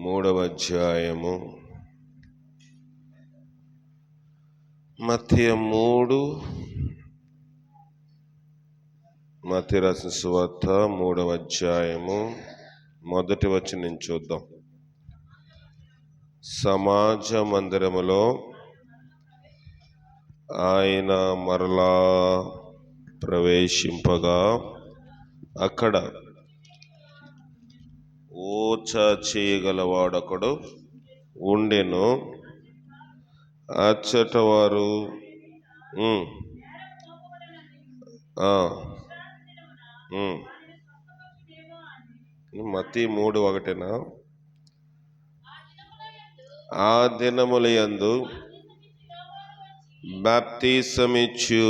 3వ అధ్యాయము మత్తయి 3 మత్తయి రాసిన సువార్త 3వ అధ్యాయము మొదటి వచనం చూద్దాం. సమాజ మందిరములో ఆయన మరలా ప్రవేశింపగా అక్కడ ఊచ చేయగలవాడొకడు ఉండెను. అచ్చట వారు మత్తయి 3:1 ఆ దినములయందు బాప్తిసమిచ్చు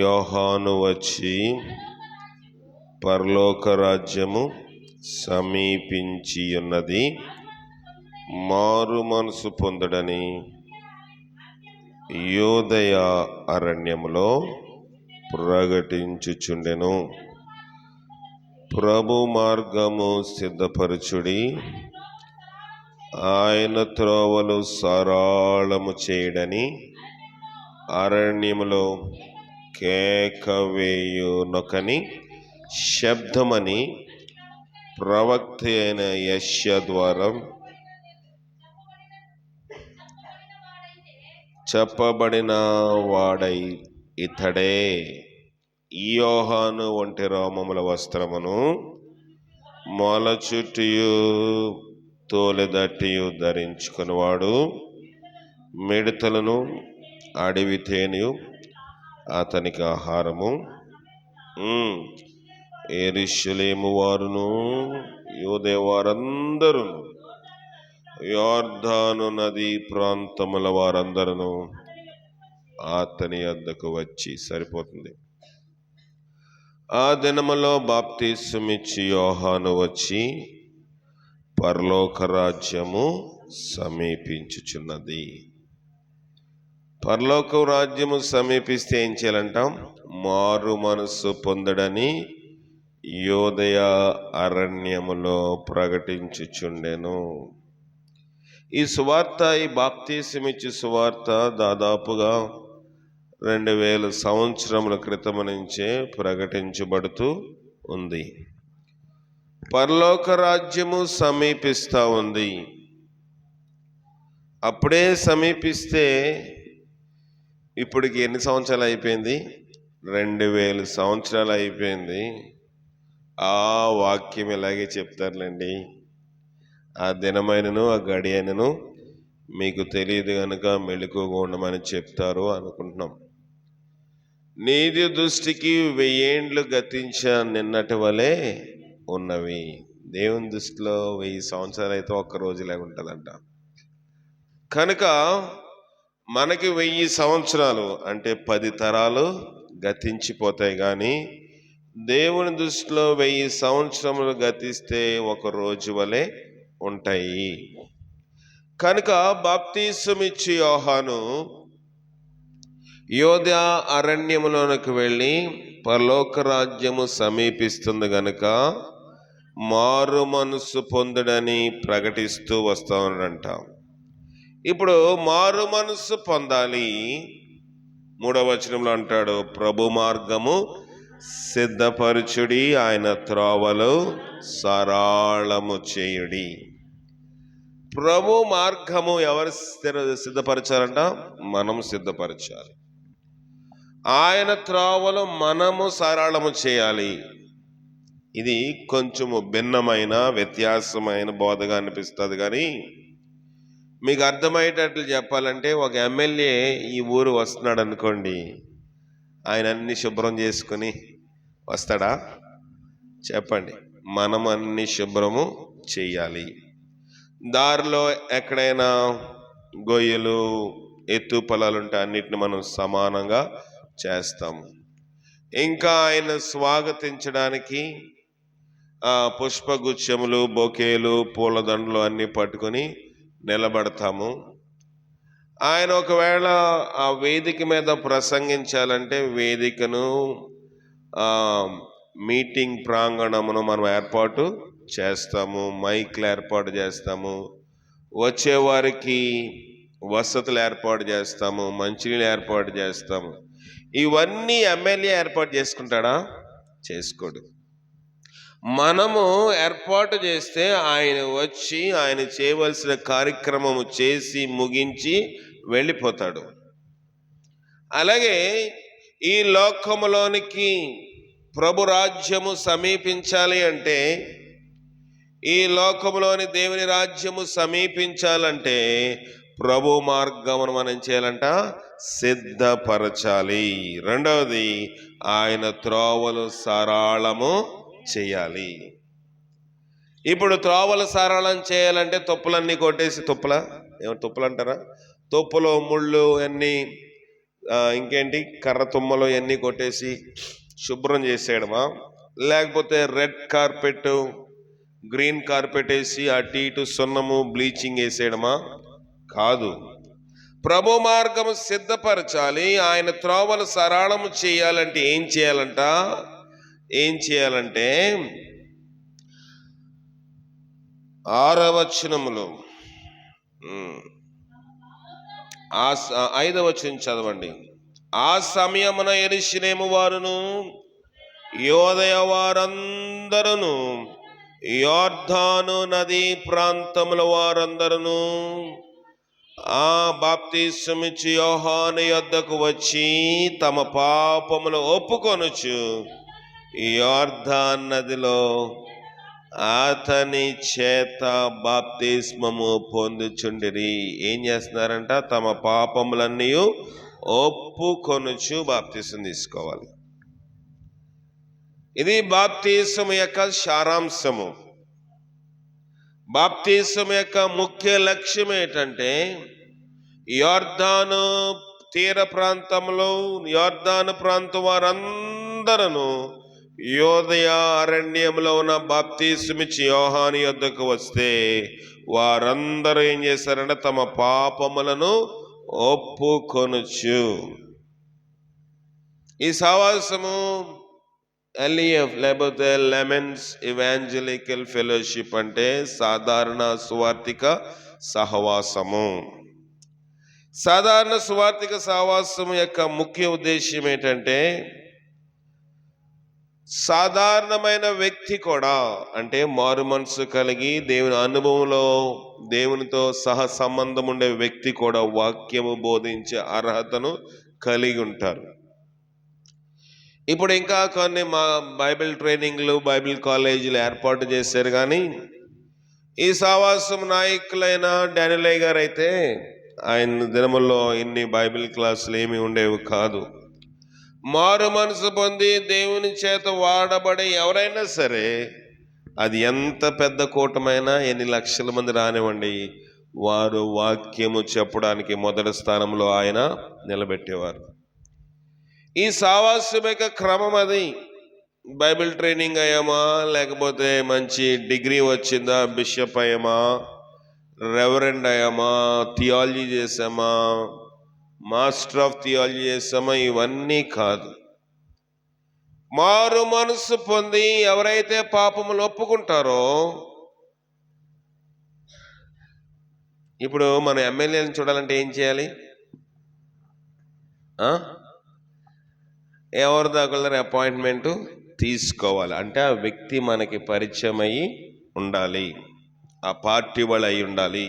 యోహాను వచ్చి పరలోక రాజ్యము సమీపించి ఉన్నది, మారు మనసు పొందడని యూదయ అరణ్యములో ప్రకటించుచుండెను. ప్రభు మార్గము సిద్ధపరచుడి, ఆయన త్రోవలు సరళము చేయడని అరణ్యములో కేక వేయునొకని శబ్దమని ప్రవక్త అయిన యెషయా ద్వారా చెప్పబడిన వాడై ఇతడే. యోహాను ఒంటి రోమముల వస్త్రమును మొల చుట్టూ తోలెదట్టియు ధరించుకునివాడు, మిడతలను అడవి తేనెయు అతనికి ఆహారము. యెరూషలేము వారును యూదయ వారందరూ, యొర్దాను నది ప్రాంతముల వారందరూ అతని వద్దకు వచ్చి, సరిపోతుంది. ఆ దినములో బాప్తిసమిచ్చు యోహాను వచ్చి పరలోక రాజ్యము సమీపించుచున్నది. పరలోక రాజ్యము సమీపిస్తే ఏం చేయాలంటాం? మారు మనసు పొందడని యూదయ అరణ్యములో ప్రకటించుచుండెను. ఈ సువార్త, ఈ బాప్తిసమిచ్చు సువార్త దాదాపుగా 2000 సంవత్సరముల క్రితం నుంచే ప్రకటించబడుతూ ఉంది. పరలోక రాజ్యము సమీపిస్తూ ఉంది. అప్పుడే సమీపిస్తే ఇప్పటికి ఎన్ని సంవత్సరాలు అయిపోయింది? 2000 సంవత్సరాలు అయిపోయింది. ఆ వాక్యం ఇలాగే చెప్తారులేండి. ఆ దినమైనను ఆ గడియైనను మీకు తెలియదు కనుక మెలకువగా ఉండమని చెప్తారు అనుకుంటున్నాం. నీతి దృష్టికి 1000 ఏండ్లు గతించిన నిన్నటి వలె ఉన్నవి. దేవుని దృష్టిలో 1000 సంవత్సరాలు అయితే ఒక్క రోజులాగా ఉంటుందంట. కనుక మనకి 1000 సంవత్సరాలు అంటే 10 తరాలు గతించిపోతాయి, కానీ దేవుని దృష్టిలో 1000 సంవత్సరములు గతిస్తే ఒక రోజు వలె ఉంటాయి. కనుక బాప్తిసమిచ్చు యోహాను యూదయ అరణ్యములోనికి వెళ్ళి పరలోక రాజ్యము సమీపిస్తుంది గనుక మారు మనసు పొందడని ప్రకటిస్తూ వస్తా ఉన్నాడంట. ఇప్పుడు మారు మనసు పొందాలి. 3వ వచనంలో అంటాడు, ప్రభు మార్గము సిద్ధపరచుడి, ఆయన త్రోవలు సరళము చేయుడి. ప్రభు మార్గము ఎవరు సిద్ధపరచాలంట? మనము సిద్ధపరచాలి. ఆయన త్రోవలు మనము సరళము చేయాలి. ఇది కొంచెము భిన్నమైన వ్యత్యాసమైన బోధగా అనిపిస్తుంది, కానీ మీకు అర్థమయ్యేటట్లు చెప్పాలంటే, ఒక ఎమ్మెల్యే ఈ ఊరు వస్తున్నాడు అనుకోండి, ఆయన అన్ని శుభ్రం చేసుకుని వస్తాడా? చెప్పండి. మనం అన్ని శుభ్రము చెయ్యాలి. దారిలో ఎక్కడైనా గొయ్యలు ఎత్తు పొలాలు ఉంటే అన్నిటిని మనం సమానంగా చేస్తాము. ఇంకా ఆయన స్వాగతించడానికి పుష్పగుచ్ఛములు, బొకేలు, పూలదండలు అన్నీ పట్టుకొని నిలబడతాము. ఆయన ఒకవేళ ఆ వేదిక మీద ప్రసంగించాలంటే వేదికను మీటింగ్ ప్రాంగణమును మనం ఏర్పాటు చేస్తాము, మైక్లు ఏర్పాటు చేస్తాము, వచ్చేవారికి వసతులు ఏర్పాటు చేస్తాము, మంచినీళ్ళు ఏర్పాటు చేస్తాము. ఇవన్నీ ఎమ్మెల్యే ఏర్పాటు చేసుకుంటాడా? చేసుకోడు. మనము ఏర్పాటు చేస్తే ఆయన వచ్చి ఆయన చేయవలసిన కార్యక్రమము చేసి ముగించి వెళ్ళిపోతాడు. అలాగే ఈ లోకములోనికి ప్రభు రాజ్యము సమీపించాలి అంటే, ఈ లోకములోని దేవుని రాజ్యము సమీపించాలంటే ప్రభు మార్గమును మనం చేయాలంట, సిద్ధపరచాలి. రెండవది, ఆయన త్రోవలు సరళము చేయాలి. ఇప్పుడు త్రోవలు సరళం చేయాలంటే తుప్పలన్నీ కొట్టేసి, తుప్పలు అంటారా, తుప్పలు ముళ్ళు అన్నీ ఇంకేంటి కర్ర తుమ్మలు అన్నీ కొట్టేసి శుభ్రం చేసేయడమా? లేకపోతే రెడ్ కార్పెట్ గ్రీన్ కార్పెట్ వేసి అటు ఇటు సున్నము బ్లీచింగ్ వేసేయడమా? కాదు. ప్రభు మార్గము సిద్ధపరచాలి. ఆయన త్రోవలు సరళము చేయాలంటే ఏం చేయాలంటే 6వ వచనములో 5వ వచనం చదవండి. ఆ సమయమున యెరూషలేము వారును యోదయ వారందరూ యొర్దాను నది ప్రాంతముల వారందరూ ఆ బాప్తిస్మమిచ్చు యోహాను యొద్దకు వచ్చి తమ పాపములు ఒప్పుకొనుచు యొర్దాను నదిలో అతని చేత బాప్తిస్మము పొందుచుండిరి. ఏం చేస్తున్నారంట? తమ పాపములన్నీ ఒప్పుకొనుచు బాప్తిస్మం తీసుకోవాలి. ఇది బాప్తిస్మం యొక్క సారాంశము. బాప్తిస్మం యొక్క ముఖ్య లక్ష్యం ఏంటంటే, యొర్దాను తీర ప్రాంతంలో యొర్దాను ప్రాంతం వారందరూ యోదయ అరణ్యంలో ఉన్న బాప్తిస్మమిచ్చు యోహాను యొద్దకు వస్తే వారందరూ ఏం చేశారంటే తమ పాపములను ఒప్పుకొనుచు. ఈ సహవాసము LEF లేకపోతే లెమన్స్ ఇవాంజలికల్ ఫెలోషిప్ అంటే సాధారణ సువార్తిక సహవాసము. సాధారణ సువార్తిక సహవాసము యొక్క ముఖ్య ఉద్దేశం ఏంటంటే, సాధారణమైన వ్యక్తి కూడా, అంటే మారు మనసు కలిగి దేవుని అనుభవంలో దేవునితో సహ సంబంధం ఉండే వ్యక్తి కూడా వాక్యము బోధించే అర్హతను కలిగి ఉంటారు. ఇప్పుడు ఇంకా కొన్ని బైబిల్ ట్రైనింగ్లు, బైబిల్ కాలేజీలు ఏర్పాటు చేశారు. కానీ ఈ సహవాసం నాయకులైన డానియల్ గారు అయితే ఆయన దినముల్లో ఇన్ని బైబిల్ క్లాసులు ఏమి ఉండేవి కాదు. మారు మనసు పొంది దేవుని చేత వాడబడే ఎవరైనా సరే, అది ఎంత పెద్ద కూటమైనా, ఎన్ని లక్షల మంది రానివ్వండి, వారు వాక్యము చెప్పడానికి మొదటి స్థానంలో ఆయన నిలబెట్టేవారు. ఈ సహవాసం యొక్క క్రమం అది. బైబిల్ ట్రైనింగ్ అయ్యామా, లేకపోతే మంచి డిగ్రీ వచ్చిందా, బిషప్ అయ్యామా, రెవరెండ్ అయ్యామా, థియాలజీ చేసామా, మాస్టర్ ఆఫ్ థియాలజీ చేసామా, ఇవన్నీ కాదు. మారు మనసు పొంది ఎవరైతే పాపములు ఒప్పుకుంటారో, ఇప్పుడు మన ఎమ్మెల్యేలను చూడాలంటే ఏం చేయాలి? ఎవరి దగ్గర అపాయింట్మెంటు తీసుకోవాలి. అంటే ఆ వ్యక్తి మనకి పరిచయం అయ్యి ఉండాలి, ఆ పార్టీ వాళ్ళు అయి ఉండాలి.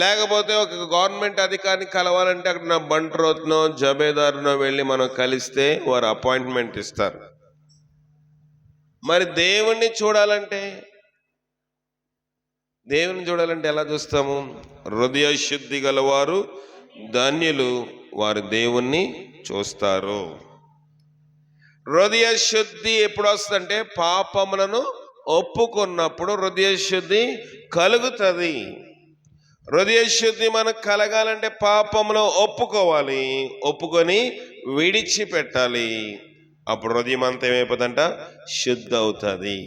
లేకపోతే ఒక గవర్నమెంట్ అధికారిని కలవాలంటే అక్కడ నా బంట్రోత్నో జబేదారునో వెళ్ళి మనం కలిస్తే వారు అపాయింట్మెంట్ ఇస్తారు. మరి దేవుణ్ణి చూడాలంటే ఎలా చూస్తాము? హృదయ శుద్ధి గలవారు ధన్యులు, వారు దేవుణ్ణి చూస్తారు. హృదయ శుద్ధి ఎప్పుడు వస్తుందంటే పాపములను ఒప్పుకున్నప్పుడు హృదయ శుద్ధి కలుగుతుంది. హృదయ శుద్ధి మనకు కలగాలంటే పాపమును ఒప్పుకోవాలి, ఒప్పుకొని విడిచిపెట్టాలి. అప్పుడు హృదయం అంతా ఏమైపోతుందంట? శుద్ధి అవుతుంది.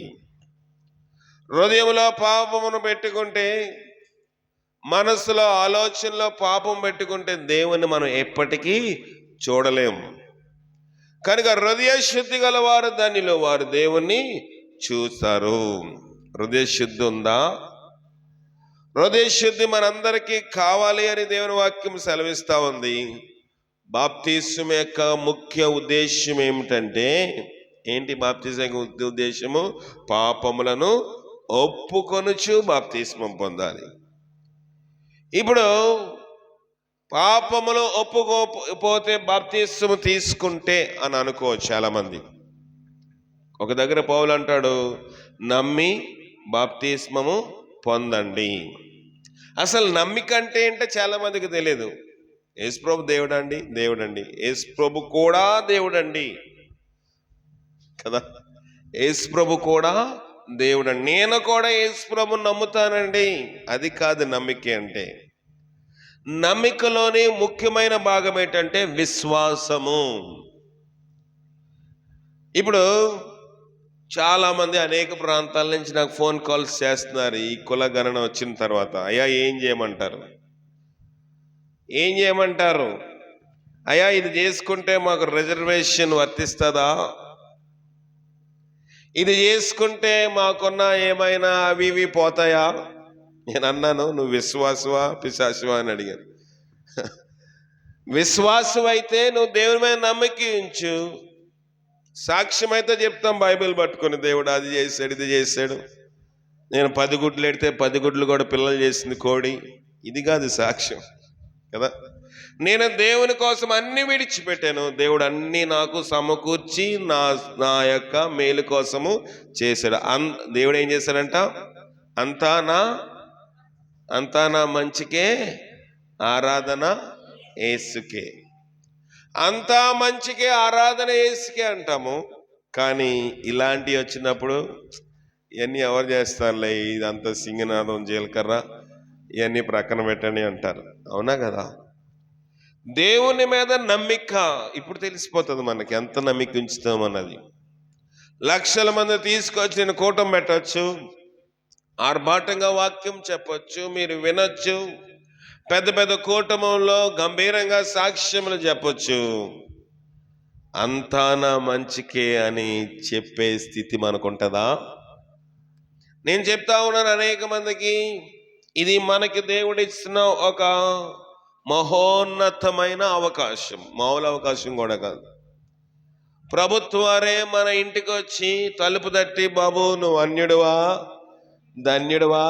హృదయంలో పాపమును పెట్టుకుంటే, మనసులో ఆలోచనలో పాపం పెట్టుకుంటే దేవుని మనం ఎప్పటికీ చూడలేము. కనుక హృదయ శుద్ధి గల వారు ధన్యులు, వారు దేవుణ్ణి చూస్తారు. హృదయ శుద్ధి ఉందా? హృదయ శుద్ధి మనందరికీ కావాలి అని దేవుని వాక్యం సెలవిస్తా ఉంది. బాప్తిస్మం యొక్క ముఖ్య ఉద్దేశం ఏమిటంటే, ఏంటి బాప్తిజం యొక్క ఉద్దేశము? పాపములను ఒప్పుకొనుచు బాప్తిస్మం పొందాలి. ఇప్పుడు పాపములు ఒప్పుకోకపోతే బాప్తిస్మం తీసుకుంటే అని అనుకోవచ్చు చాలామంది. ఒక దగ్గర పౌలు అంటాడు, నమ్మి బాప్తిస్మము పొందండి. అసలు నమ్మిక అంటే ఏంటో చాలా మందికి తెలియదు. యేసుప్రభు దేవుడండి, దేవుడండి. యేసుప్రభు కూడా దేవుడండి కదా. యేసుప్రభు కూడా దేవుడండి. నేను కూడా యేసుప్రభుని నమ్ముతానండి. అది కాదు నమ్మిక అంటే. నమ్మికలోని ముఖ్యమైన భాగం ఏంటంటే విశ్వాసము. ఇప్పుడు చాలామంది అనేక ప్రాంతాల నుంచి నాకు ఫోన్ కాల్స్ చేస్తున్నారు ఈ కుల గణన వచ్చిన తర్వాత. అయ్యా ఏం చేయమంటారు? ఏం చేయమంటారు? అయ్యా ఇది చేసుకుంటే మాకు రిజర్వేషన్ వర్తిస్తుందా? ఇది చేసుకుంటే మాకున్న ఏమైనా అవి ఇవి పోతాయా? నేను అన్నాను, నువ్వు విశ్వాసవా పిశాచువా అని అడిగాను. విశ్వాసం అయితే నువ్వు దేవుని మీద నమ్మిక ఉంచు. సాక్ష్యం అయితే చెప్తాం బైబిల్ పట్టుకొని, దేవుడు అది చేశాడు ఇది చేశాడు. నేను 10 గుడ్లు ఎడితే 10 గుడ్లు కూడా పిల్లలు చేసింది కోడి. ఇది కాదు సాక్ష్యం కదా. నేను దేవుని కోసం అన్ని విడిచిపెట్టాను. దేవుడు అన్ని నాకు సమకూర్చి నా యొక్క మేలు కోసము చేశాడు. దేవుడు ఏం చేశాడంట? అంతా నా మంచికే, ఆరాధన యేసుకే. అంతా మంచికే, ఆరాధన యేసుకే అంటాము. కానీ ఇలాంటివి వచ్చినప్పుడు ఇవన్నీ ఎవరు చేస్తారులే, ఇదంతా సింగనాదం జీలకర్ర ఇవన్నీ ప్రక్కన పెట్టండి అంటారు. అవునా కదా? దేవుని మీద నమ్మిక ఇప్పుడు తెలిసిపోతుంది మనకి ఎంత నమ్మిక ఉంచుతాం అన్నది. లక్షల మంది తీసుకొచ్చి నేను కూటం పెట్టచ్చు, ఆర్భాటంగా వాక్యం చెప్పచ్చు, మీరు వినొచ్చు, పెద్ద పెద్ద కూటమంలో గంభీరంగా సాక్ష్యములు చెప్పొచ్చు. అంతా నా మంచికే అని చెప్పే స్థితి మనకుంటుందా? నేను చెప్తా ఉన్నాను అనేక మందికి, ఇది మనకి దేవుడు ఇచ్చిన ఒక మహోన్నతమైన అవకాశం. మామూలు అవకాశం కూడా కాదు. ప్రభుత్వారే మన ఇంటికి వచ్చి తలుపు తట్టి, బాబు నువ్వు అన్యుడువా ధన్యుడువా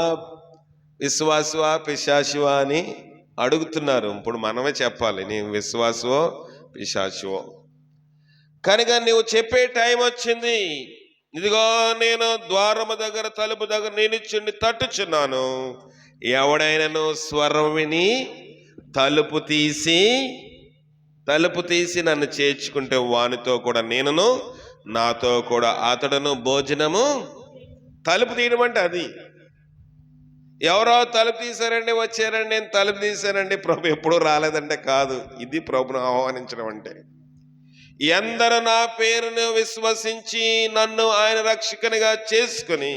విశ్వాసువా పిశాచువా అని అడుగుతున్నారు. ఇప్పుడు మనమే చెప్పాలి, నేను విశ్వాసువో పిశాచువో. కనుక నువ్వు చెప్పే టైం వచ్చింది. ఇదిగో నేను ద్వారము దగ్గర తలుపు దగ్గర నిలుచుండి తట్టుచున్నాను. ఎవడైనాను స్వరం విని తలుపు తీసి నన్ను చేర్చుకుంటే వానితో కూడా నేనును, నాతో కూడా అతడును భోజనము. తలుపు తీయడం అంటే అది. ఎవరో తలుపు తీశారండి, వచ్చారండి, నేను తలుపు తీశానండి, ప్రభు ఎప్పుడూ రాలేదంటే కాదు. ఇది ప్రభును ఆహ్వానించడం అంటే. ఎందరు నా పేరును విశ్వసించి నన్ను ఆయన రక్షకునిగా చేసుకుని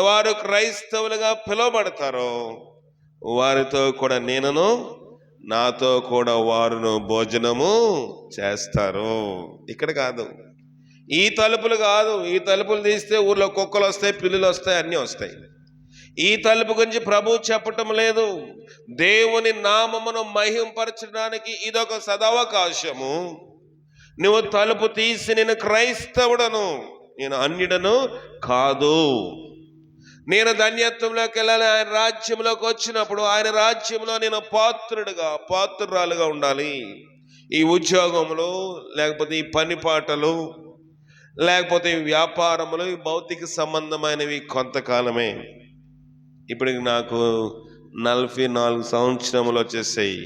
వారు క్రైస్తవులుగా పిలువబడతారో వారితో కూడా నేనును, నాతో కూడా వారును భోజనము చేస్తారు. ఇక్కడ కాదు, ఈ తలుపులు కాదు. ఈ తలుపులు తీస్తే ఊర్లో కుక్కలు వస్తాయి, పిల్లులు వస్తాయి, అన్నీ వస్తాయి. ఈ తలుపు గురించి ప్రభు చెప్పటం లేదు. దేవుని నామమును మహింపరచడానికి ఇదొక సదవకాశము. నువ్వు తలుపు తీసి నేను క్రైస్తవుడను, నేను అన్యుడను కాదు, నేను ధన్యత్వంలోకి వెళ్ళాలి, ఆయన రాజ్యంలోకి వచ్చినప్పుడు ఆయన రాజ్యంలో నేను పాత్రురాలుగా ఉండాలి. ఈ ఉద్యోగములు, లేకపోతే ఈ పని పాటలు, లేకపోతే ఈ వ్యాపారములు, ఈ భౌతిక సంబంధమైనవి కొంతకాలమే. ఇప్పుడు నాకు 44 సంవత్సరములు వచ్చేసాయి.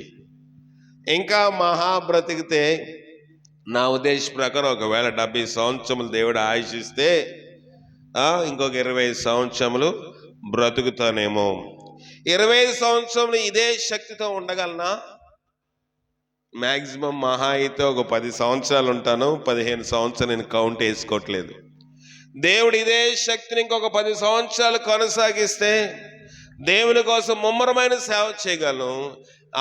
ఇంకా మహా బ్రతికితే నా ఉద్దేశ ప్రకారం ఒకవేళ 70 సంవత్సరములు దేవుడు ఆయుషిస్తే ఇంకొక 20 సంవత్సరములు బ్రతుకుతానేమో. 20 సంవత్సరములు ఇదే శక్తితో ఉండగలనా? మ్యాక్సిమం మహా అయితే ఒక 10 సంవత్సరాలు ఉంటాను. 15 సంవత్సరాలు నేను కౌంట్ వేసుకోవట్లేదు. దేవుడు ఇదే శక్తిని ఇంకొక 10 సంవత్సరాలు కొనసాగిస్తే దేవుని కోసం ముమ్మరమైన సేవ చేయగలను.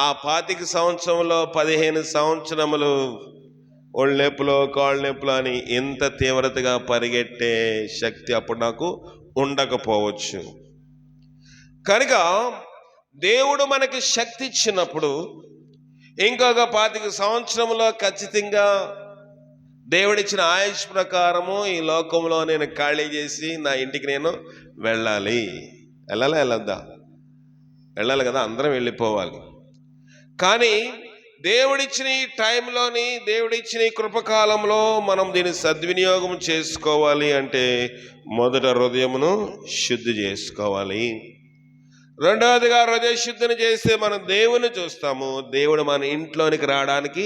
ఆ 25 సంవత్సరంలో 15 సంవత్సరములు ఒళ్ళెప్పులో కాళ్ళెప్పులో అని ఎంత తీవ్రతగా పరిగెట్టే శక్తి అప్పుడు నాకు ఉండకపోవచ్చు. కనుక దేవుడు మనకి శక్తి ఇచ్చినప్పుడు ఇంకొక 25 సంవత్సరంలో ఖచ్చితంగా దేవుడిచ్చిన ఆయుష్ ప్రకారము ఈ లోకంలో నేను ఖాళీ చేసి నా ఇంటికి నేను వెళ్ళాలి. వెళ్ళొద్దా? వెళ్ళాలి కదా, అందరం వెళ్ళిపోవాలి. కానీ దేవుడిచ్చిన ఈ టైంలోని, దేవుడిచ్చిన ఈ కృపకాలంలో మనం దీన్ని సద్వినియోగం చేసుకోవాలి అంటే మొదట హృదయమును శుద్ధి చేసుకోవాలి. రెండవదిగా హృదయ శుద్ధిని చేస్తే మనం దేవుని చూస్తాము. దేవుడు మన ఇంట్లోనికి రావడానికి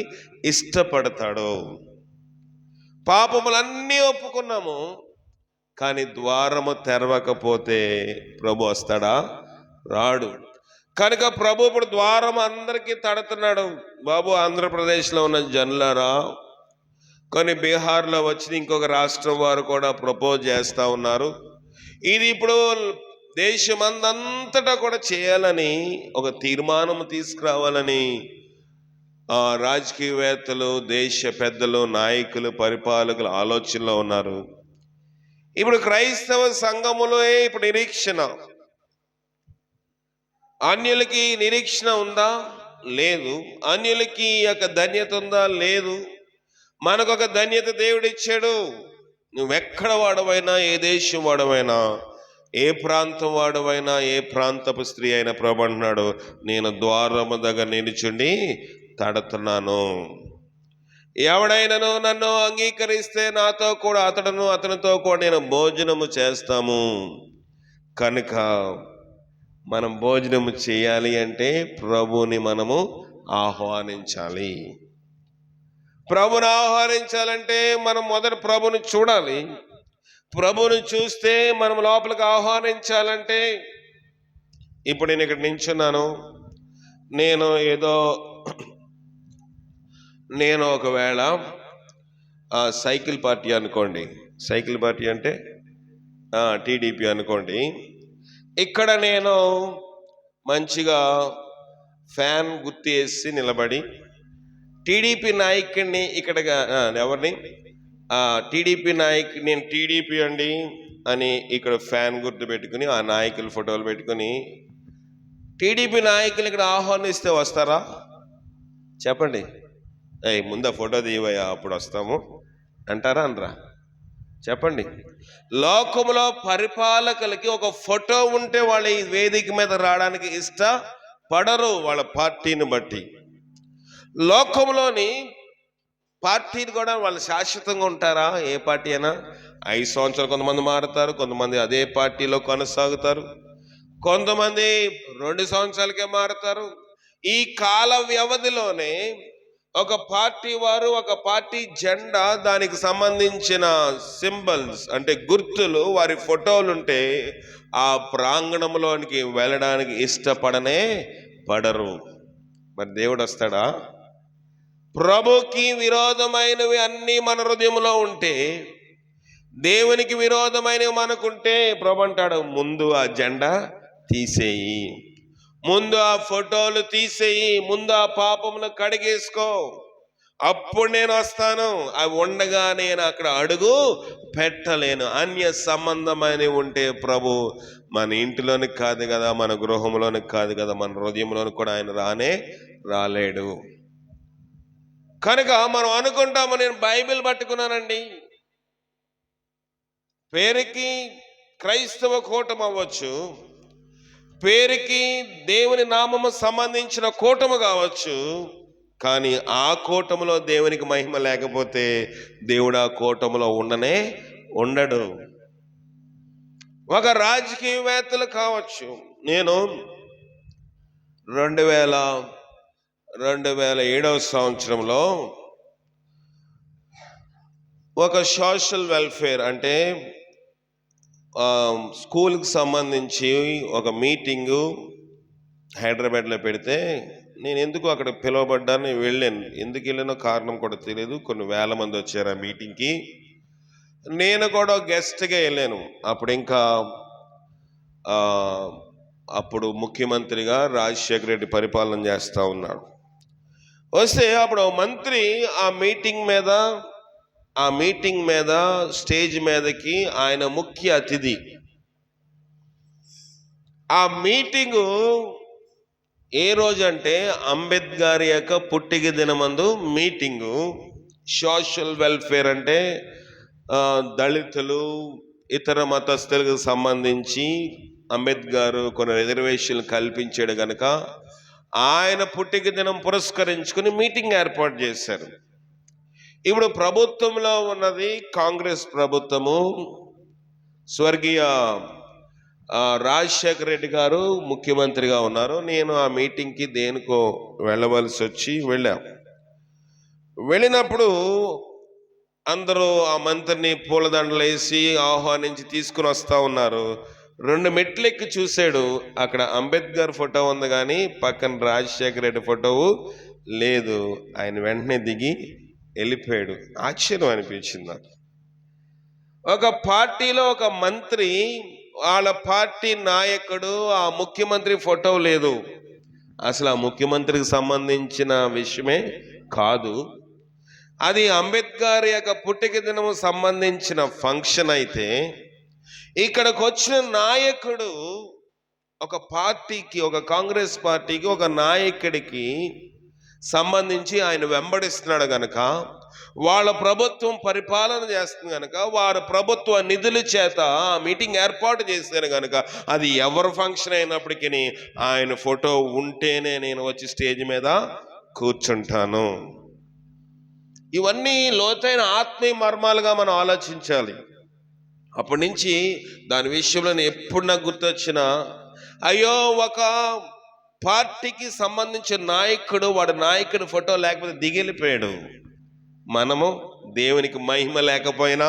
ఇష్టపడతాడు. పాపములన్నీ ఒప్పుకున్నాము, కానీ ద్వారము తెరవకపోతే ప్రభు వస్తాడా? రాడు. కనుక ప్రభు ఇప్పుడు ద్వారం అందరికీ తడుతున్నాడు. బాబు, ఆంధ్రప్రదేశ్లో ఉన్న జనులారా, కొన్ని బీహార్లో వచ్చిన ఇంకొక రాష్ట్రం వారు కూడా ప్రపోజ్ చేస్తూ ఉన్నారు. ఇది ఇప్పుడు దేశమందంతటా కూడా చేయాలని ఒక తీర్మానం తీసుకురావాలని రాజకీయవేత్తలు, దేశ పెద్దలు, నాయకులు, పరిపాలకులు ఆలోచనలో ఉన్నారు. ఇప్పుడు క్రైస్తవ సంఘములో ఇప్పుడు నిరీక్షణ, అన్యులకి నిరీక్షణ ఉందా? లేదు. అన్యులకి యొక్క ధన్యత ఉందా? లేదు. మనకొక ధన్యత దేవుడు ఇచ్చాడు. నువ్వెక్కడ వాడవైనా, ఏ దేశం వాడవైనా, ఏ ప్రాంతం వాడవైనా, ఏ ప్రాంతపు స్త్రీ అయినా ప్రభు అంటున్నాడు, నేను ద్వారము దగ్గర నిలుచుండి తడుతున్నాను. ఎవడైనాను నన్ను అంగీకరిస్తే నాతో కూడా అతనితో కూడా నేను భోజనము చేస్తాము. కనుక మనం భోజనము చేయాలి అంటే ప్రభుని మనము ఆహ్వానించాలి. ప్రభుని ఆహ్వానించాలంటే మనం మొదట ప్రభుని చూడాలి. ప్రభుని చూస్తే మనం లోపలికి ఆహ్వానించాలంటే, ఇప్పుడు నేను ఇక్కడ నించున్నాను. నేను ఒకవేళ సైకిల్ పార్టీ అనుకోండి, సైకిల్ పార్టీ అంటే టీడీపీ అనుకోండి. ఇక్కడ నేను మంచిగా ఫ్యాన్ గుర్తు వేసి నిలబడి టీడీపీ నాయకుడిని ఎవరిని టీడీపీ నాయకుడు, నేను టీడీపీ అండి అని ఇక్కడ ఫ్యాన్ గుర్తు పెట్టుకుని ఆ నాయకుల ఫోటోలు పెట్టుకుని టీడీపీ నాయకులు ఇక్కడ ఆహ్వానిస్తే వస్తారా? చెప్పండి. ముందు ఫోటో తీయవయ్యా, అప్పుడు వస్తాము అంటారా? అనరా? చెప్పండి. లోకములో పరిపాలకులకి ఒక ఫోటో ఉంటే వాళ్ళు ఈ వేదిక మీద రావడానికి ఇష్టపడరు, వాళ్ళ పార్టీని బట్టి. లోకంలోని పార్టీలు కూడా వాళ్ళు శాశ్వతంగా ఉంటారా? ఏ పార్టీ అయినా 5 సంవత్సరాలు కొంతమంది మారుతారు, కొంతమంది అదే పార్టీలో కొనసాగుతారు, కొంతమంది 2 సంవత్సరాలకే మారుతారు. ఈ కాల వ్యవధిలోనే ఒక పార్టీ వారు, ఒక పార్టీ జెండా, దానికి సంబంధించిన సింబల్స్ అంటే గుర్తులు, వారి ఫోటోలుంటే ఆ ప్రాంగణంలోనికి వెళ్ళడానికి పడరు. మరి దేవుడు వస్తాడా? ప్రభుకి విరోధమైనవి అన్నీ మన హృదయంలో ఉంటే, దేవునికి విరోధమైనవి మనకుంటే ప్రభు అంటాడు, ముందు ఆ జెండా తీసేయి, ముందు ఆ ఫోటోలు తీసేయి, ముందు ఆ పాపమును కడిగేసుకో, అప్పుడు నేను వస్తాను. అవి ఉండగా నేను అక్కడ అడుగు పెట్టలేను. అన్య సంబంధమైనవి ఉంటే ప్రభు మన ఇంటిలోనికి కాదు కదా, మన గృహంలోనికి కాదు కదా, మన హృదయంలోనికి కూడా ఆయన రాలేడు. కనుక మనం అనుకుంటాము, నేను బైబిల్ పట్టుకున్నానండి, పేరుకి క్రైస్తవ కూటమి అవ్వచ్చు, పేరుకి దేవుని నామము సంబంధించిన కూటమి కావచ్చు, కానీ ఆ కూటమిలో దేవునికి మహిమ లేకపోతే దేవుడు ఆ కూటమిలో ఉండడు. ఒక రాజకీయవేత్తలు కావచ్చు. నేను 2007 సంవత్సరంలో ఒక సోషల్ వెల్ఫేర్ అంటే స్కూల్కి సంబంధించి ఒక మీటింగు హైదరాబాద్లో పెడితే నేను ఎందుకు అక్కడ పిలువబడ్డాను, వెళ్ళాను. ఎందుకు వెళ్ళానో కారణం కూడా తెలియదు. కొన్ని వేల మంది వచ్చారు ఆ మీటింగ్కి. నేను కూడా గెస్ట్గా వెళ్ళాను. అప్పుడు ముఖ్యమంత్రిగా రాజశేఖర రెడ్డి పరిపాలన చేస్తూ ఉన్నాడు. వస్తే అప్పుడు మంత్రి ఆ మీటింగ్ మీద స్టేజ్ మీదకి ఆయన ముఖ్య అతిథి ఆ మీటింగు ఏ రోజు అంటే అంబేద్కర్ యొక్క పుట్టిక దినమందు మీటింగు. సోషల్ వెల్ఫేర్ అంటే దళితులు ఇతర మతస్థులకు సంబంధించి అంబేద్కర్ కొన్ని రిజర్వేషన్లు కల్పించాడు కనుక ఆయన పుట్టిక దినం పురస్కరించుకుని మీటింగ్ ఏర్పాటు చేశారు. ఇప్పుడు ప్రభుత్వంలో ఉన్నది కాంగ్రెస్ ప్రభుత్వము. స్వర్గీయ రాజశేఖర రెడ్డి గారు ముఖ్యమంత్రిగా ఉన్నారు. నేను ఆ మీటింగ్కి దేనికో వెళ్ళవలసి వెళ్ళినప్పుడు అందరూ ఆ మంత్రిని పూలదండలు వేసి ఆహ్వానించి తీసుకుని వస్తూ ఉన్నారు. 2 మెట్లు ఎక్కి చూశాడు, అక్కడ అంబేద్కర్ ఫోటో ఉంది కానీ పక్కన రాజశేఖర రెడ్డి ఫోటో లేదు. ఆయన వెంటనే దిగి వెళ్ళిపోయాడు. ఆశ్చర్యం అనిపించింది నాకు. ఒక పార్టీలో ఒక మంత్రి, వాళ్ళ పార్టీ నాయకుడు, ఆ ముఖ్యమంత్రి ఫోటో లేదు. అసలు ఆ ముఖ్యమంత్రికి సంబంధించిన విషయమే కాదు. అది అంబేద్కర్ యొక్క పుట్టిక దినం సంబంధించిన ఫంక్షన్ అయితే ఇక్కడికి వచ్చిన నాయకుడు ఒక పార్టీకి, ఒక కాంగ్రెస్ పార్టీకి, ఒక నాయకుడికి సంబంధించి ఆయన వెంబడిస్తున్నాడు గనక, వాళ్ళ ప్రభుత్వం పరిపాలన చేస్తుంది కనుక, వారి ప్రభుత్వ నిధుల చేత ఆ మీటింగ్ ఏర్పాటు చేశారు కనుక, అది ఎవరి ఫంక్షన్ అయినప్పటికీ ఆయన ఫోటో ఉంటేనే నేను వచ్చి స్టేజ్ మీద కూర్చుంటాను. ఇవన్నీ లోతైన ఆత్మీయ మర్మాలుగా మనం ఆలోచించాలి. అప్పటి నుంచి దాని విషయంలో నేను ఎప్పుడు నాకు గుర్తొచ్చినా, అయ్యో ఒక పార్టీకి సంబంధించిన నాయకుడు, వాడు నాయకుడి ఫోటో లేకపోతే దిగిలిపోయాడు. మనము దేవునికి మహిమ లేకపోయినా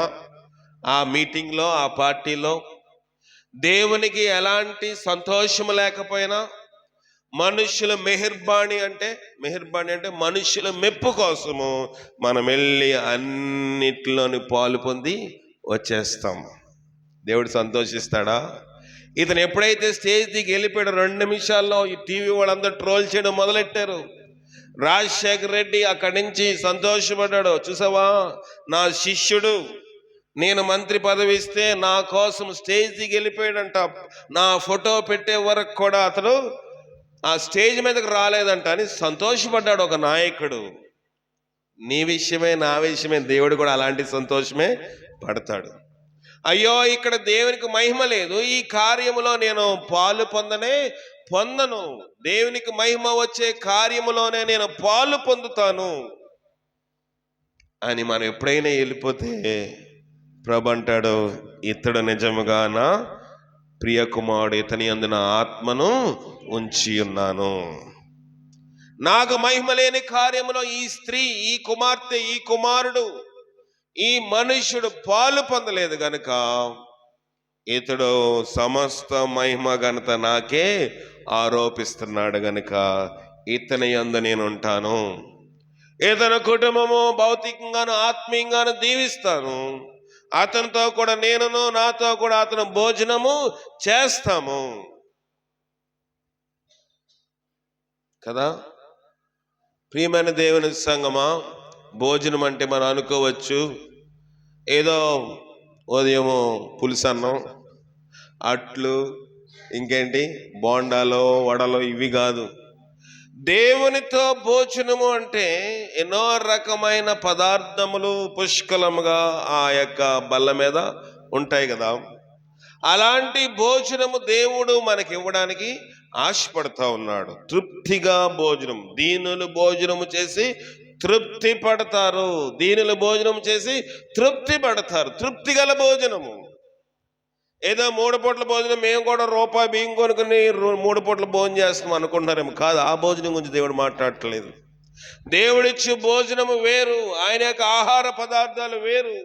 ఆ మీటింగ్లో, ఆ పార్టీలో దేవునికి ఎలాంటి సంతోషం లేకపోయినా, మనుషుల మెహర్బాణి అంటే మనుషుల మెప్పు కోసము మనం వెళ్ళి అన్నిటిలోని పాలు పొంది వచ్చేస్తాం. దేవుడు సంతోషిస్తాడా? ఇతను ఎప్పుడైతే స్టేజ్ దిగి వెళ్ళిపోయాడు, 2 నిమిషాల్లో ఈ టీవీ వాళ్ళందరూ ట్రోల్ చేయడం మొదలెట్టారు. రాజశేఖర రెడ్డి అక్కడి నుంచి సంతోషపడ్డాడు. చూసావా, నా శిష్యుడు, నేను మంత్రి పదవి ఇస్తే నా కోసం స్టేజ్ దిగి వెళ్ళిపోయాడంట. నా ఫోటో పెట్టే వరకు కూడా అతను ఆ స్టేజ్ మీదకి రాలేదంట అని సంతోషపడ్డాడు ఒక నాయకుడు. నీ విషయమే, నా విషయమే, దేవుడు కూడా అలాంటి సంతోషమే పడతాడు. అయ్యో ఇక్కడ దేవునికి మహిమ లేదు, ఈ కార్యములో నేను పాలు పొందను, దేవునికి మహిమ వచ్చే కార్యములోనే నేను పాలు పొందుతాను అని మనం ఎప్పుడైనా వెళ్ళిపోతే ప్రభు అంటాడు, ఇతడు నిజముగా నా ప్రియ కుమారుడు, ఇతని యందు నా ఆత్మను ఉంచి ఉన్నాను. నాకు మహిమ లేని కార్యములో ఈ స్త్రీ, ఈ కుమార్తె, ఈ కుమారుడు, ఈ మనుష్యుడు పాలు పొందలేదు గనుక ఇతడు సమస్త మహిమ ఘనత నాకే ఆరోపిస్తున్నాడు గనుక ఇతని యందు నేను ఉంటాను. ఇతని కుటుంబము భౌతికంగాను ఆత్మీయంగాను దీవిస్తాను. అతనితో కూడా నేనును, నాతో కూడా అతను భోజనము చేస్తాము కదా. ప్రియమైన దేవుని సంగమా, భోజనం అంటే మనం అనుకోవచ్చు ఏదో ఉదయము పులుసన్నం, అట్లు, ఇంకేంటి బోండాలో వడలో, ఇవి కాదు. దేవునితో భోజనము అంటే ఎన్నో రకమైన పదార్థములు పుష్కలముగా ఆ యొక్క బల్ల మీద ఉంటాయి కదా. అలాంటి భోజనము దేవుడు మనకి ఇవ్వడానికి ఆశపడతా ఉన్నాడు. తృప్తిగా భోజనం, దీనులు భోజనము చేసి తృప్తి పడతారు. దీనులు భోజనం చేసి తృప్తి పడతారు. తృప్తి గల భోజనము. ఏదో 3 పూట్ల భోజనం, మేము కూడా రూపాయి బియ్యం కొనుక్కుని 3 పూట్ల భోజనం చేస్తున్నాం అనుకుంటున్నారేమో. కాదు, ఆ భోజనం గురించి దేవుడు మాట్లాడట్లేదు. దేవుడిచ్చే భోజనము వేరు, ఆయన యొక్క ఆహార పదార్థాలు వేరు,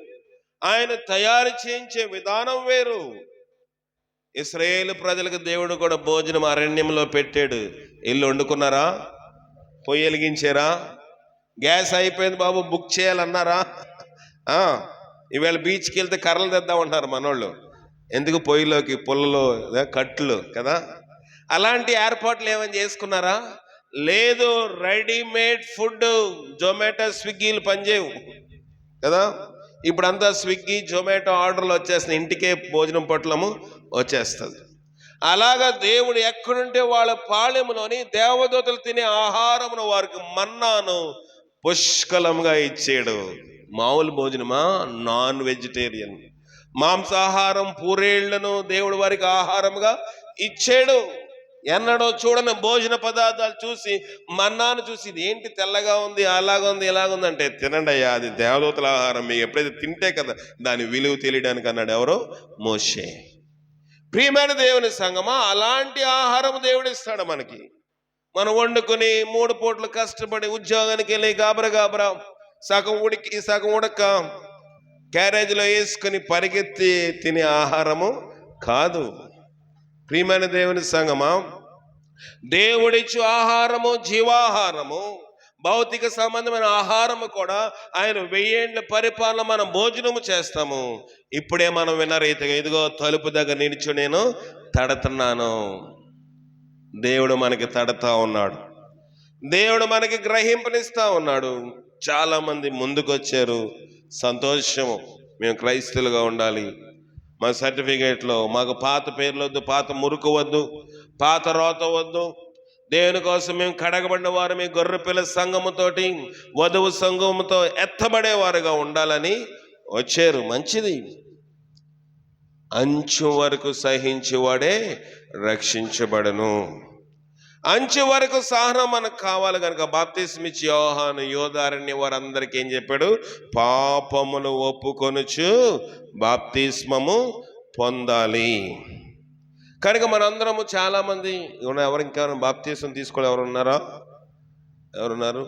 ఆయన తయారు చేయించే విధానం వేరు. ఇశ్రాయేలు ప్రజలకు దేవుడు కూడా భోజనం అరణ్యంలో పెట్టాడు. ఇల్లు వండుకున్నారా? పొయ్యి వెలిగించారా? గ్యాస్ అయిపోయింది బాబు, బుక్ చేయాలన్నారా? ఈవేళ బీచ్కి వెళ్తే కర్రలు తెద్దామంటారు మనోళ్ళు. ఎందుకు? పొయ్యిలోకి పుల్లలు, కట్లు కదా. అలాంటి ఏర్పాట్లు ఏమైనా చేసుకున్నారా? లేదు. రెడీమేడ్ ఫుడ్, జొమాటో, స్విగ్గీలు పనిచేయవు కదా. ఇప్పుడంతా స్విగ్గీ, జొమాటో ఆర్డర్లు వచ్చేస్తున్నాయి. ఇంటికే భోజనం పొట్లము వచ్చేస్తుంది. అలాగా దేవుడు ఎక్కడుంటే వాళ్ళ పాళెములోని దేవదూతలు తినే ఆహారమును వారికి మన్నాను పుష్కలంగా ఇచ్చాడు. మామూలు భోజనమా? నాన్ వెజిటేరియన్ మాంసాహారం పూరేళ్లను దేవుడు వారికి ఆహారంగా ఇచ్చాడు. ఎన్నడో చూడని భోజన పదార్థాలు చూసి మన్నాను చూసి ఇది ఏంటి తెల్లగా ఉంది, అలాగా ఉంది, ఇలాగుంది అంటే తినండి అయ్యా, అది దేవదూతల ఆహారం, మీకు ఎప్పుడైతే తింటే కదా దాని విలువ తెలియడానికి అన్నాడు ఎవరో? మోషే. ప్రియమైన దేవుని సంగమా, అలాంటి ఆహారం దేవుడు ఇస్తాడు మనకి. మనం వండుకొని 3 పూటలు కష్టపడి ఉద్యోగానికి వెళ్ళి గాబరా సగం ఉడికి సగం ఉడక క్యారేజ్లో వేసుకుని పరిగెత్తి తినే ఆహారము కాదు. ప్రియమైన దేవుని సంగమా, దేవుడిచ్చు ఆహారము జీవాహారము, భౌతిక సంబంధమైన ఆహారము కూడా ఆయన 1000 ఏళ్ల పరిపాలన మనం భోజనము చేస్తాము. ఇప్పుడే మనం విన్న రీతిగా ఇదిగో తలుపు దగ్గర నిలిచి నేను తడుతున్నాను. దేవుడు మనకి తడతా ఉన్నాడు, దేవుడు మనకి గ్రహింపనిస్తా ఉన్నాడు. చాలా మంది ముందుకు వచ్చారు, సంతోషము. మేము క్రైస్తవులుగా ఉండాలి, మా సర్టిఫికేట్లో మాకు పాత పేర్లు వద్దు, పాత మురుకు వద్దు, పాత రోత వద్దు, దేవుని కోసం మేము కడగబడిన వారు మీ గొర్రెపిల్ల సంఘముతోటి వధువు సంఘముతో ఎత్తబడేవారుగా ఉండాలని వచ్చారు. మంచిది. అంచు వరకు సహించేవాడే రక్షించబడను. అంచు వరకు సహనం మనకు కావాలి కనుక బాప్తిస్మిచ్చి యోహాను యోధారణ్య వారందరికీ ఏం చెప్పాడు? పాపములు ఒప్పుకొనుచు బాప్తిస్మము పొందాలి. కనుక మనందరము చాలా మంది ఎవరు ఇంకెవరైనా బాప్తిస్మం తీసుకోవాలి? ఎవరున్నారు?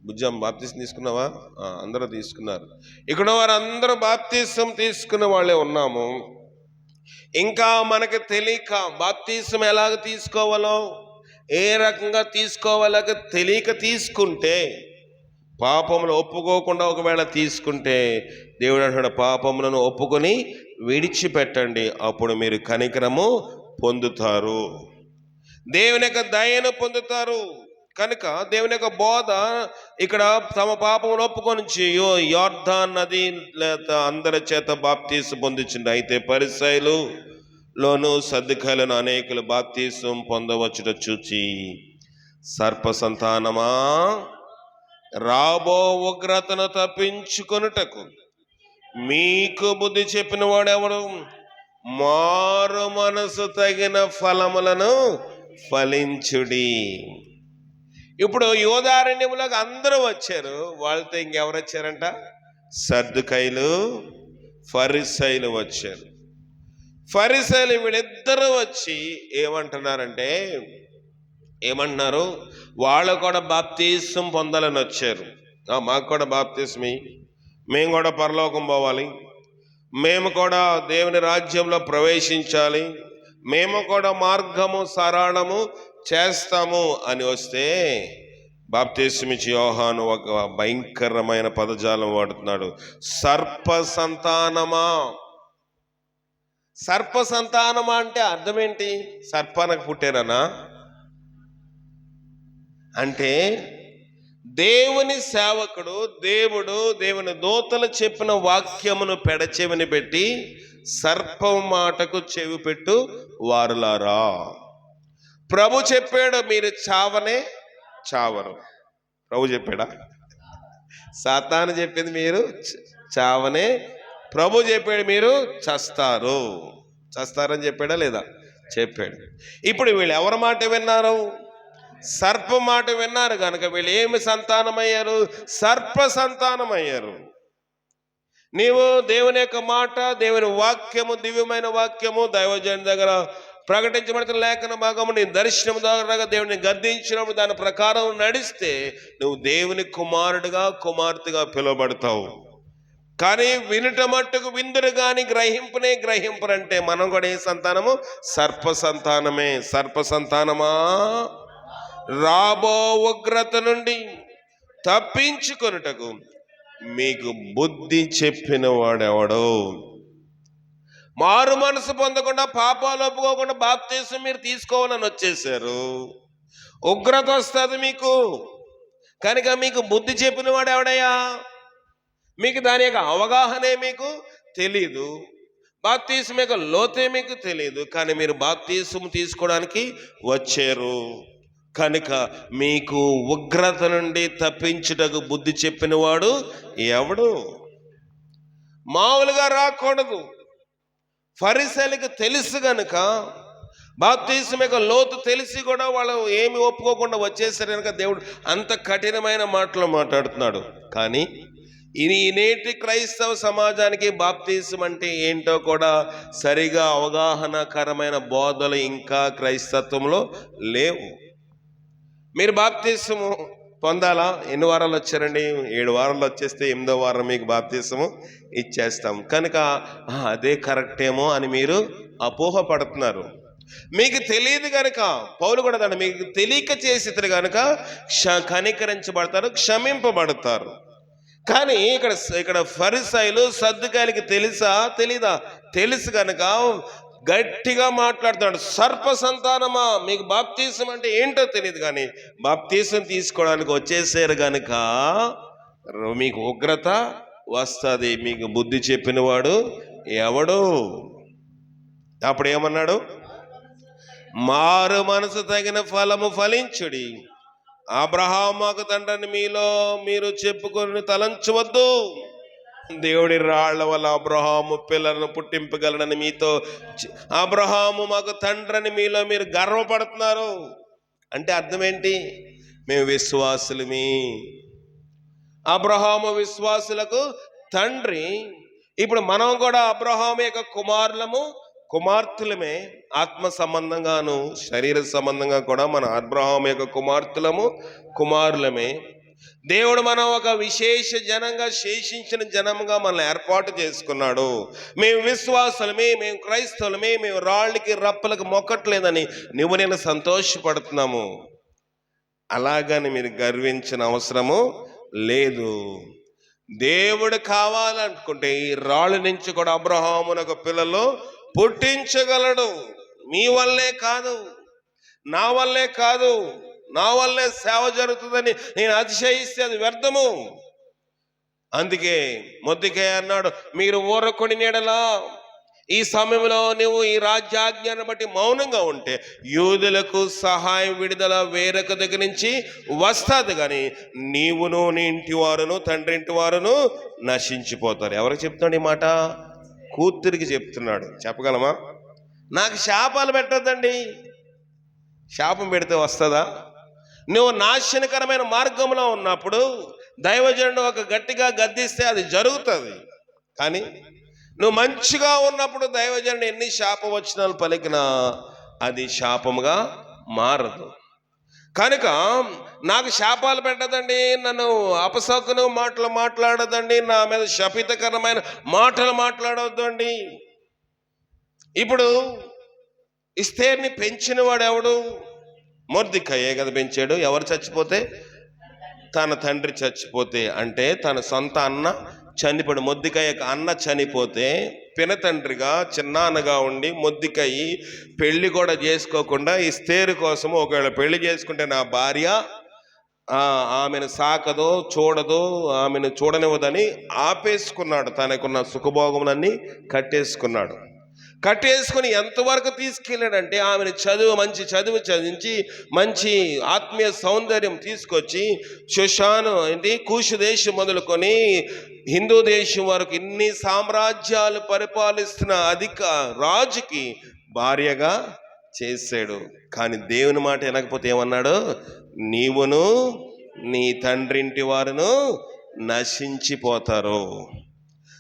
బుజ్జం బాప్తిస్మం తీసుకున్నావా? అందరూ తీసుకున్నారు. ఇక్కడ వారందరూ బాప్తిస్మం తీసుకున్న వాళ్ళే ఉన్నాము. ఇంకా మనకు తెలియక బాప్తిస్మం ఎలాగ తీసుకోవాలో, ఏ రకంగా తీసుకోవాలో తెలియక తీసుకుంటే, పాపములు ఒప్పుకోకుండా ఒకవేళ తీసుకుంటే దేవుడు అంటాడు పాపములను ఒప్పుకొని విడిచిపెట్టండి, అప్పుడు మీరు కనికరము పొందుతారు, దేవుని యొక్క దయను పొందుతారు. కనుక దేవుని యొక్క బోధ ఇక్కడ తమ పాపములు ఒప్పుకొని యోర్దాన్ నది లేదా అందరి చేత బాప్తీసం పొందించింది. అయితే పరిసయ్యులలోను సద్దుకాయలను అనేకులు బాప్తీసం పొందవచ్చుట చూచి సర్ప సంతానమా, రాబో ఉగ్రతను తప్పించుకొనుటకు మీకు బుద్ధి చెప్పిన వాడెవడు? మారు మనసు తగిన ఫలములను ఫలించుడి. ఇప్పుడు యోధారణ్యములకు అందరూ వచ్చారు, వాళ్ళతో ఇంకెవరు వచ్చారంట? సద్దుకాయలు, ఫరిసయ్యులు వచ్చారు. ఫరిసయ్యులు వీళ్ళిద్దరూ వచ్చి ఏమంటున్నారు? వాళ్ళు కూడా బాప్తీసం పొందాలని వచ్చారు. మాకు కూడా బాప్తీసమి, మేము కూడా పరలోకం పోవాలి, మేము కూడా దేవుని రాజ్యంలో ప్రవేశించాలి, మేము కూడా మార్గము సరళము చేస్తాము అని వస్తే బాప్తిస్మిచ్చి యోహాను ఒక భయంకరమైన పదజాలం వాడుతున్నాడు. సర్ప సంతానమా. సర్ప సంతానమా అంటే అర్థం ఏంటి? సర్పానికి పుట్టారనా? అంటే దేవుని సేవకుడు, దేవుని దూతలు చెప్పిన వాక్యమును పెడచెవిని పెట్టి సర్పం మాటకు చెవి పెట్టు వారులారా. ప్రభు చెప్పాడు మీరు చావనే చావరు. ప్రభు చెప్పాడా? సాతాను చెప్పింది మీరు చావనే, ప్రభు చెప్పాడు మీరు చస్తారని చెప్పాడా లేదా? చెప్పాడు. ఇప్పుడు వీళ్ళు ఎవరి మాట విన్నారు? సర్ప మాట విన్నారు కనుక వీళ్ళు ఏమి సంతానమయ్యారు? సర్ప సంతానమయ్యారు. నీవు దేవుని యొక్క మాట, దేవుని వాక్యము, దివ్యమైన వాక్యము దైవజనుని దగ్గర ప్రకటించబడుతున్న లేఖన భాగము నీ దర్శనం ద్వారా దేవుని గద్దించినప్పుడు దాని ప్రకారం నడిస్తే నువ్వు దేవుని కుమారుడిగా, కుమార్తెగా పిలువబడతావు. కానీ వినుట మట్టుకు విందురు కానీ గ్రహింపరంటే మనం కూడా ఏ సంతానము? సర్ప సంతానమే. సర్ప సంతానమా, రాబో ఉగ్రత నుండి తప్పించుకొనుటకు మీకు బుద్ధి చెప్పిన వాడెవడో. మారు మనసు పొందకుండా, పాపాలు ఒప్పుకోకుండా బాప్తీసం మీరు తీసుకోవాలని వచ్చేసారు. ఉగ్రత వస్తుంది మీకు కనుక మీకు బుద్ధి చెప్పిన వాడు ఎవడయ్యా? మీకు దాని యొక్క అవగాహనే మీకు తెలీదు. బాప్తీసం యొక్క లోతే మీకు తెలియదు, కానీ మీరు బాప్తీసం తీసుకోవడానికి వచ్చారు కనుక మీకు ఉగ్రత నుండి తప్పించుటకు బుద్ధి చెప్పిన వాడు ఎవడు? మామూలుగా రాకూడదు. ఫరిసీయులకు తెలుసు గనుక, బాప్తీసం యొక్క లోతు తెలిసి కూడా వాళ్ళు ఏమి ఒప్పుకోకుండా వచ్చేసారు కనుక దేవుడు అంత కఠినమైన మాటలు మాట్లాడుతున్నాడు. కానీ నేటి క్రైస్తవ సమాజానికి బాప్తీసం అంటే ఏంటో కూడా సరిగా అవగాహనకరమైన బోధలు ఇంకా క్రైస్తత్వంలో లేవు. మీరు బాప్తీసము పొందాలా? ఎన్ని వారాలు వచ్చారండి? 7 వారాలు వచ్చేస్తే 8వ వారం మీకు బాప్తీసము ఇచ్చేస్తాం కనుక అదే కరెక్ట్ ఏమో అని మీరు అపోహపడుతున్నారు. మీకు తెలియదు కనుక పౌలు కూడా దాన్ని మీకు తెలియక చేసిద్దరు కనుక కనికరించబడతారు, క్షమింపబడతారు. కానీ ఇక్కడ ఫరిసీయులు సద్దుకాయలకి తెలుసా తెలీదా? తెలుసు కనుక గట్టిగా మాట్లాడుతున్నాడు. సర్ప సంతానమా, మీకు బాప్తీసం అంటే ఏంటో తెలియదు, కానీ బాప్తీసం తీసుకోవడానికి వచ్చేసారు కనుక మీకు ఉగ్రత వస్తుంది. మీకు బుద్ధి చెప్పిన వాడు ఎవడు? అప్పుడు ఏమన్నాడు? మారు మనసు తగిన ఫలము ఫలించుడి. అబ్రహాముకు తండ్రిని మీలో మీరు చెప్పుకొని తలంచవద్దు. దేవుడి రాళ్ల వల్ల అబ్రహాము పిల్లలను పుట్టింపగలడని మీతో, అబ్రహాము మాకు తండ్రిని మీలో మీరు గర్వపడుతున్నారు. అంటే అర్థం ఏంటి? మేము విశ్వాసులమే, అబ్రహాము విశ్వాసులకు తండ్రి. ఇప్పుడు మనం కూడా అబ్రహాము యొక్క కుమార్తెలమే. ఆత్మ సంబంధంగాను శరీర సంబంధంగా కూడా మన అబ్రహాము యొక్క కుమారులమే. దేవుడు మనం ఒక విశేష జనంగా, శేషించిన జనంగా మనల్ని ఏర్పాటు చేసుకున్నాడు. మేము విశ్వాసులమే, మేము క్రైస్తవులమే, మేము రాళ్ళకి రప్పలకు మొక్కట్లేదని నువ్వు నేను సంతోషపడుతున్నాము. అలాగని మీరు గర్వించిన అవసరము లేదు. దేవుడు కావాలనుకుంటే ఈ రాళ్ళ నుంచి కూడా అబ్రహామునకు పిల్లలు పుట్టించగలడు. మీ వల్లే కాదు, నా వల్లే కాదు, నా వల్లే సేవ జరుగుతుందని నేను అతిశయిస్తే అది వ్యర్థము. అందుకే మొర్దెకై అన్నాడు, మీరు ఊరకొని నీడలా ఈ సమయంలో నువ్వు ఈ రాజ్యాజ్ఞను బట్టి మౌనంగా ఉంటే యూదులకు సహాయం, విడుదల వేరొక దగ్గర నుంచి వస్తుంది, కానీ నీవును నీ ఇంటి వారును తండ్రి ఇంటి వారును నశించిపోతారు. ఎవరికి చెప్తున్నాడు ఈ మాట? కూతురికి చెప్తున్నాడు. చెప్పగలమా? నాకు శాపాలు పెట్టొద్దండి. శాపం పెడితే వస్తుందా? నువ్వు నాశనకరమైన మార్గంలో ఉన్నప్పుడు దైవజనుడు ఒక గట్టిగా గద్దిస్తే అది జరుగుతుంది. కానీ నువ్వు మంచిగా ఉన్నప్పుడు దైవజనుడు ఎన్ని శాపవచనాలు పలికినా అది శాపముగా మారదు. కనుక నాకు శాపాలు పెట్టదండి, నన్ను అపశకున మాటలు మాట్లాడదండి, నా మీద శపితకరమైన మాటలు మాట్లాడవద్దండి. ఇప్పుడు ఎస్తేరుని పెంచిన వాడు ఎవడు? మొర్దెకై కదా పెంచాడు. ఎవరు చచ్చిపోతే? తన తండ్రి చచ్చిపోతే, అంటే తన సొంత అన్న చనిపోయాడు. మొర్దెకై అన్న చనిపోతే పినతండ్రిగా చిన్నాన్నగా ఉండి మొర్దెకై పెళ్లి కూడా చేసుకోకుండా ఎస్తేరు కోసం, ఒకవేళ పెళ్లి చేసుకుంటే నా భార్య ఆమెను సాకదో చూడదో, ఆమెను చూడనివ్వదని ఆపేసుకున్నాడు. తనకున్న సుఖభోగములన్నీ కట్టేసుకుని ఎంతవరకు తీసుకెళ్ళాడంటే ఆమెను మంచి చదువు చదివించి మంచి ఆత్మీయ సౌందర్యం తీసుకొచ్చి షుషాను కూషు దేశం మొదలుకొని హిందూ దేశం వరకు ఇన్ని సామ్రాజ్యాలు పరిపాలిస్తున్న రాజుకి భార్యగా చేశాడు. కానీ దేవుని మాట వినకపోతే ఏమన్నాడు? నీవును నీ తండ్రింటి వారును నశించిపోతారు.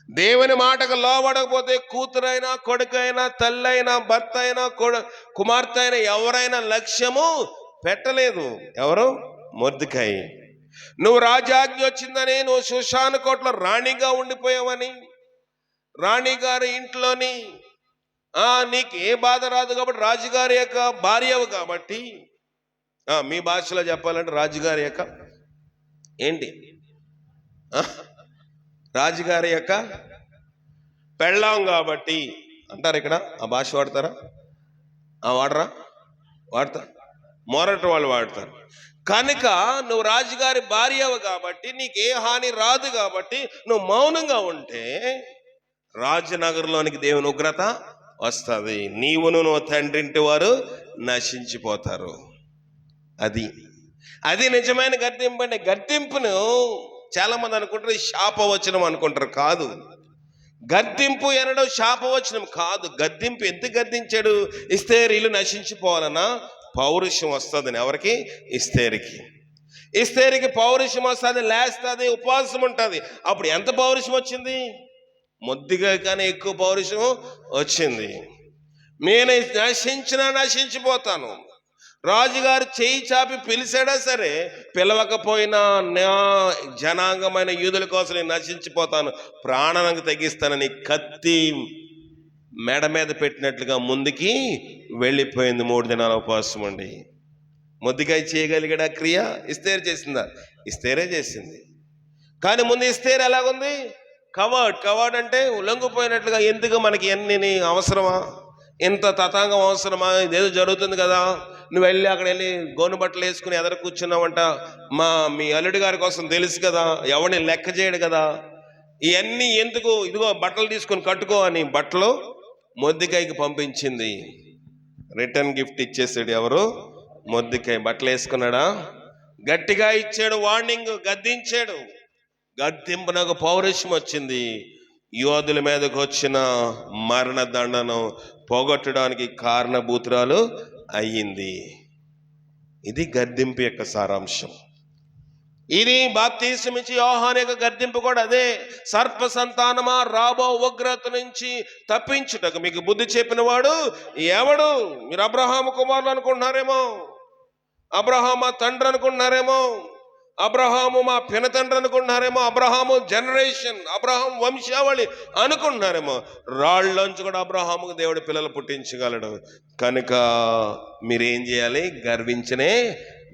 దేవుని మాటకు లోబడకపోతే కూతురైనా, కొడుకైనా, తల్లైనా, భర్త అయినా, కుమార్తె అయినా ఎవరైనా లక్ష్యము పెట్టలేదు. ఎవరు? మొర్దెకై. నువ్వు రాజాజ్ఞ వచ్చిందని నువ్వు షుషాను కోటలో రాణిగా ఉండిపోయావని, రాణిగారి ఇంట్లోని నీకు ఏ బాధ రాదు కాబట్టి, రాజుగారి యొక్క భార్యవు కాబట్టి, మీ భాషలో చెప్పాలంటే రాజుగారి యొక్క ఏంటి, రాజుగారి యొక్క పెళ్ళాం కాబట్టి అంటారు. ఇక్కడ ఆ భాష వాడతారా? వాడతారు. మొరటి వాళ్ళు వాడతారు. కనుక నువ్వు రాజుగారి భార్యవు కాబట్టి నీకు ఏ హాని రాదు కాబట్టి నువ్వు మౌనంగా ఉంటే రాజనగర్లోనికి దేవుని ఉగ్రత వస్తుంది. నీవును నువ్వు తండ్రింటి వారు నశించిపోతారు. అది అది నిజమైన గద్దింపు అండి. గద్దింపును చాలా మంది అనుకుంటారు శాపవచనం అనుకుంటారు. కాదు, గద్దింపు అనడం శాపవచనం కాదు. గద్దింపు ఎందుకు గద్దించాడు? ఇస్తేరీలు నశించిపోవాలన్నా పౌరుషం వస్తుందని. ఎవరికి? ఇస్తేరికి పౌరుషం వస్తుంది, లేస్తుంది, ఉపవాసం ఉంటుంది. అప్పుడు ఎంత పౌరుషం వచ్చింది? మొద్దిగా కానీ ఎక్కువ పౌరుషం వచ్చింది. నేను నశించిపోతాను. రాజుగారు చేయి చాపి పిలిచాడా సరే, పిలవకపోయినా నా జనాంగమైన యూదుల కోసం నేను నశించిపోతాను, ప్రాణానికి తెగిస్తానని కత్తి మెడ మీద పెట్టినట్లుగా ముందుకి వెళ్ళిపోయింది. 3 దినాల ఉపవాసం అండి. మొద్దికాయ చేయగలిగాడు ఆ క్రియ? ఇస్తేరు చేసిందా? ఇస్తేరే చేసింది. కానీ ముందు ఇస్తేరు ఎలాగుంది? కవర్డ్ అంటే లొంగిపోయినట్లుగా. ఎందుకు మనకి ఎన్ని అవసరమా? ఇంత తతాంగం అవసరమా? ఇదేదో జరుగుతుంది కదా, నువ్వు వెళ్ళి అక్కడ వెళ్ళి గోను బట్టలు వేసుకుని ఎదర కూర్చున్నావంట. మీ అల్లుడి గారి కోసం తెలుసు కదా, ఎవరిని లెక్క చేయడు కదా, ఇవన్నీ ఎందుకు? ఇదిగో బట్టలు తీసుకొని కట్టుకో అని బట్టలు మొద్దికాయకి పంపించింది. రిటర్న్ గిఫ్ట్ ఇచ్చేసాడు. ఎవరు? మొద్దికాయ. బట్టలు వేసుకున్నాడా? గట్టిగా ఇచ్చాడు వార్నింగ్, గద్దించాడు. గద్దింపునకు పౌరుషం వచ్చింది. యోధుల మీదకు వచ్చిన మరణ దండను పోగొట్టడానికి కారణభూతురాలు అయ్యింది. ఇది గద్దింపు యొక్క సారాంశం. ఇది బాప్తీసమిచ్చి యోహాను యొక్క గద్దింపు కూడా అదే. సర్ప సంతానమా, రాబో ఉగ్రత నుంచి తప్పించుటకు మీకు బుద్ధి చెప్పిన వాడు ఎవడు? మీరు అబ్రహాము కుమారులు అనుకుంటున్నారేమో, అబ్రహాము మా తండ్రి అనుకుంటున్నారేమో, అబ్రహాము మా పినతండ్రి అనుకుంటున్నారేమో, అబ్రహాము జనరేషన్, అబ్రహాం వంశావళి అనుకుంటున్నారేమో. రాళ్ళలోంచి కూడా అబ్రహాముకు దేవుడు పిల్లలు పుట్టించగలడు. కనుక మీరేం చేయాలి?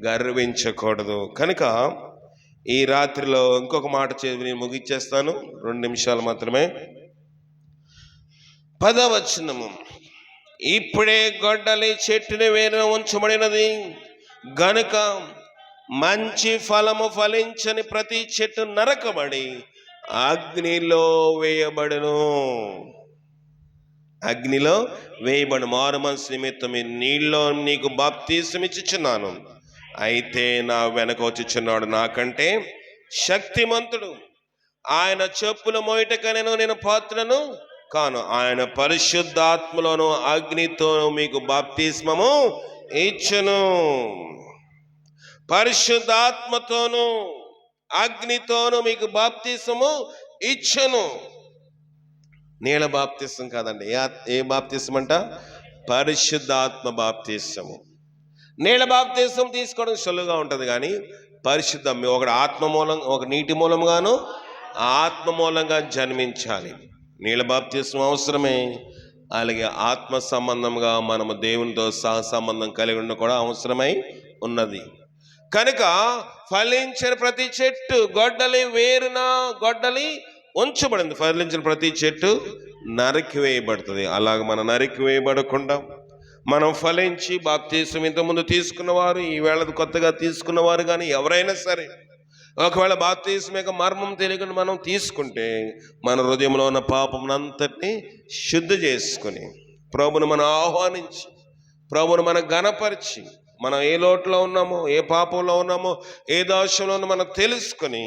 గర్వించకూడదు. కనుక ఈ రాత్రిలో ఇంకొక మాట చదివి నేను ముగిచ్చేస్తాను, 2 నిమిషాలు మాత్రమే. 10వ వచనము, ఇప్పుడే గొడ్డలి చెట్టుని వేరున ఉంచబడినది గనుక మంచి ఫలము ఫలించని ప్రతి చెట్టు నరకబడి అగ్నిలో వేయబడును. అగ్నిలో వేయబడు. మారు మనసు నిమిత్తం నీళ్ళలో నీకు బాప్తీసమిచ్చుచున్నాను, అయితే నా వెనక వచ్చుచున్నాడు నాకంటే శక్తిమంతుడు, ఆయన చెప్పుల మోయటకనెను నేను పాత్రను కాను. ఆయన పరిశుద్ధాత్మలోను అగ్నితోను మీకు బాప్తిస్మము ఇచ్చును. పరిశుద్ధాత్మతోను అగ్నితోను మీకు బాప్తిస్మము ఇచ్చును. నీళ్ళ బాప్తిస్మం కాదండి. ఏ బాప్తిస్మం అంట? పరిశుద్ధాత్మ బాప్తిస్మము. నీళ్ళ బాప్తిస్మం తీసుకోవడం సులువుగా ఉంటుంది, కానీ పరిశుద్ధం ఒకటి ఆత్మ మూలం, ఒక నీటి మూలంగాను ఆత్మ మూలంగా జన్మించాలి. నీళ్ళ బాప్తిస్మం అవసరమే. అలాగే ఆత్మ సంబంధంగా మనము దేవునితో సంబంధం కలిగి ఉండడం కూడా అవసరమై ఉన్నది. కనుక ఫలించిన ప్రతి చెట్టు గొడ్డలి వేరున గొడ్డలి ఉంచబడింది. ఫలించిన ప్రతి చెట్టు నరికివేయబడుతుంది. అలాగ మనం నరికివేయబడకుండా మనం ఫలించి బాప్తీసం ఇంతకుముందు తీసుకున్నవారు, ఈవేళ కొత్తగా తీసుకున్నవారు కానీ ఎవరైనా సరే, ఒకవేళ బాప్తీసం యొక్క మర్మం తెలియకుండా మనం తీసుకుంటే మన హృదయంలో ఉన్న పాపమునంతటిని శుద్ధి చేసుకుని ప్రభువును మనం ఆహ్వానించి, ప్రభువును మనం ఘనపరిచి, మనం ఏ లోటులో ఉన్నామో, ఏ పాపంలో ఉన్నామో, ఏ దోషంలో ఉన్నామో మనం తెలుసుకొని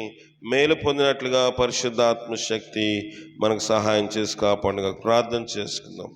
మేలు పొందినట్లుగా పరిశుద్ధాత్మ శక్తి మనకు సహాయం చేసి కాపాడుగా ప్రార్థన చేసుకుందాం.